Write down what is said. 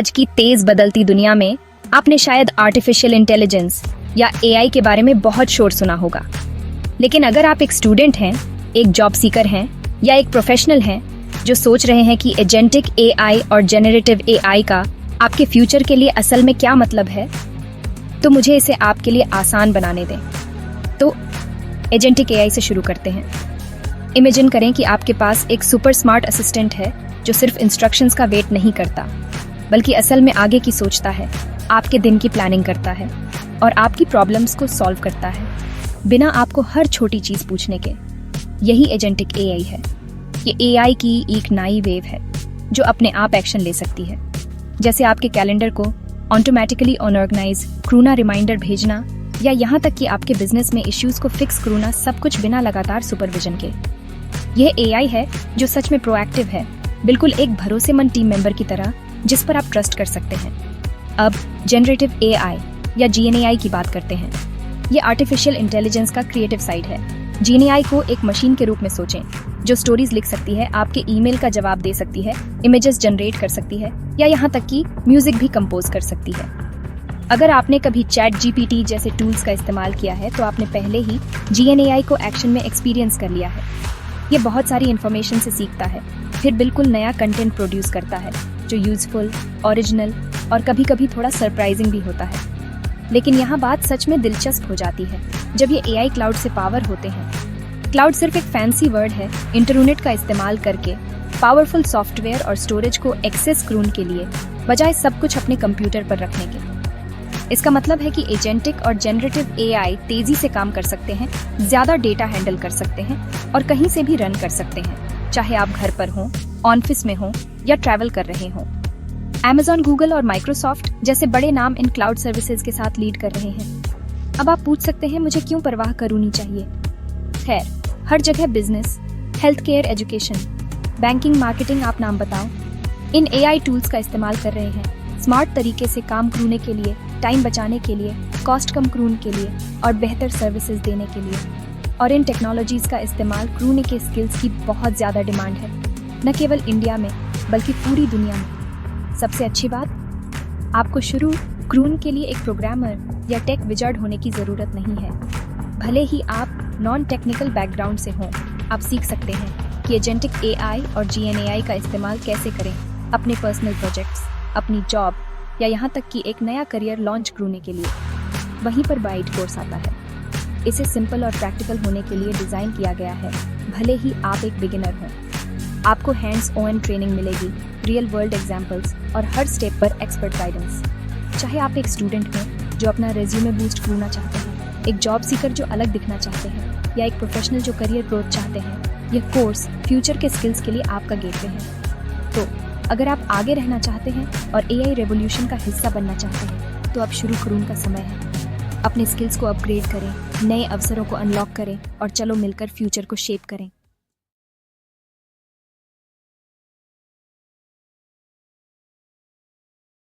आज की तेज बदलती दुनिया में आपने शायद आर्टिफिशियल इंटेलिजेंस या एआई के बारे में बहुत शोर सुना होगा। लेकिन अगर आप एक स्टूडेंट हैं, एक जॉब सीकर हैं या एक प्रोफेशनल हैं जो सोच रहे हैं कि एजेंटिक एआई और जेनरेटिव एआई का आपके फ्यूचर के लिए असल में क्या मतलब है, तो मुझे इसे आपके लिए आसान बनाने दें। तो एजेंटिक एआई से शुरू करते हैं। इमेजिन करें कि आपके पास एक सुपर स्मार्ट असिस्टेंट है जो सिर्फ इंस्ट्रक्शंस का वेट नहीं करता, बल्कि असल में आगे की सोचता है, आपके दिन की प्लानिंग करता है और आपकी प्रॉब्लम्स को सॉल्व करता है बिना आपको हर छोटी चीज पूछने के। यही एजेंटिक एआई है। ये एआई की एक नई वेव है जो अपने आप एक्शन ले सकती है, जैसे आपके कैलेंडर को ऑटोमेटिकली ऑर्गेनाइज, क्रूना रिमाइंडर भेजना या यहाँ तक कि आपके बिजनेस में इश्यूज को फिक्स करूना, सब कुछ बिना लगातार सुपरविजन के। यह एआई है जो सच में प्रोएक्टिव है, बिल्कुल एक भरोसेमंद टीम मेंबर की तरह जिस पर आप ट्रस्ट कर सकते हैं। अब जनरेटिव एआई या जीएनएआई की बात करते हैं। ये आर्टिफिशियल इंटेलिजेंस का क्रिएटिव साइड है। जीएनएआई को एक मशीन के रूप में सोचें जो स्टोरीज लिख सकती है, आपके ईमेल का जवाब दे सकती है, इमेजेस जनरेट कर सकती है या यहाँ तक कि म्यूजिक भी कंपोज कर सकती है। अगर आपने कभी चैट जीपीटी जैसे टूल्स का इस्तेमाल किया है तो आपने पहले ही जीएनएआई को एक्शन में एक्सपीरियंस कर लिया है। ये बहुत सारी इन्फॉर्मेशन से सीखता है, फिर बिल्कुल नया कंटेंट प्रोड्यूस करता है जो यूजफुल, ओरिजिनल और कभी कभी थोड़ा सरप्राइजिंग भी होता है। लेकिन यहाँ बात सच में दिलचस्प हो जाती है जब ये एआई क्लाउड से पावर होते हैं। क्लाउड सिर्फ एक फैंसी वर्ड है इंटरनेट का इस्तेमाल करके पावरफुल सॉफ्टवेयर और स्टोरेज को एक्सेस करून के लिए, बजाय सब कुछ अपने कंप्यूटर पर रखने के। इसका मतलब है कि एजेंटिक और जनरेटिव एआई तेजी से काम कर सकते हैं, ज्यादा डेटा हैंडल कर सकते हैं और कहीं से भी रन कर सकते हैं, चाहे आप घर पर हों, ऑफिस में हों या ट्रैवल कर रहे हों। Amazon, गूगल और माइक्रोसॉफ्ट जैसे बड़े नाम इन क्लाउड सर्विसेज के साथ लीड कर रहे हैं। अब आप पूछ सकते हैं मुझे क्यों परवाह करनी चाहिए। खैर, हर जगह business, health care, education, banking, marketing, आप नाम बताओ, इन एआई टूल्स का इस्तेमाल कर रहे हैं स्मार्ट तरीके से काम करने के लिए, टाइम बचाने के लिए, कॉस्ट कम करने के लिए और बेहतर सर्विसेज देने के लिए। और इन टेक्नोलॉजीज का इस्तेमाल करने के स्किल्स की बहुत ज़्यादा डिमांड है, न केवल इंडिया में बल्कि पूरी दुनिया में। सबसे अच्छी बात, आपको शुरू क्रून के लिए एक प्रोग्रामर या टेक विजार्ड होने की ज़रूरत नहीं है। भले ही आप नॉन टेक्निकल बैकग्राउंड से हों, आप सीख सकते हैं कि एजेंटिक एआई और जीएनएआई का इस्तेमाल कैसे करें अपने पर्सनल प्रोजेक्ट्स, अपनी जॉब या यहाँ तक कि एक नया करियर लॉन्च करने के लिए। वहीं पर बाइट कोर्स आता है। इसे सिंपल और प्रैक्टिकल होने के लिए डिज़ाइन किया गया है, भले ही आप एक बिगिनर हों। आपको हैंड्स ऑन ट्रेनिंग मिलेगी, रियल वर्ल्ड एग्जाम्पल्स और हर स्टेप पर एक्सपर्ट गाइडेंस। चाहे आप एक स्टूडेंट हो जो अपना रेज्यूमे बूस्ट करना चाहते हैं, एक जॉब सीकर जो अलग दिखना चाहते हैं या एक प्रोफेशनल जो करियर ग्रोथ चाहते हैं, यह कोर्स फ्यूचर के स्किल्स के लिए आपका गेटवे है। तो अगर आप आगे रहना चाहते हैं और एआई रेवोल्यूशन का हिस्सा बनना चाहते हैं, तो अब शुरू करून का समय है। अपने स्किल्स को अपग्रेड करें, नए अवसरों को अनलॉक करें और चलो मिलकर फ्यूचर को शेप करें।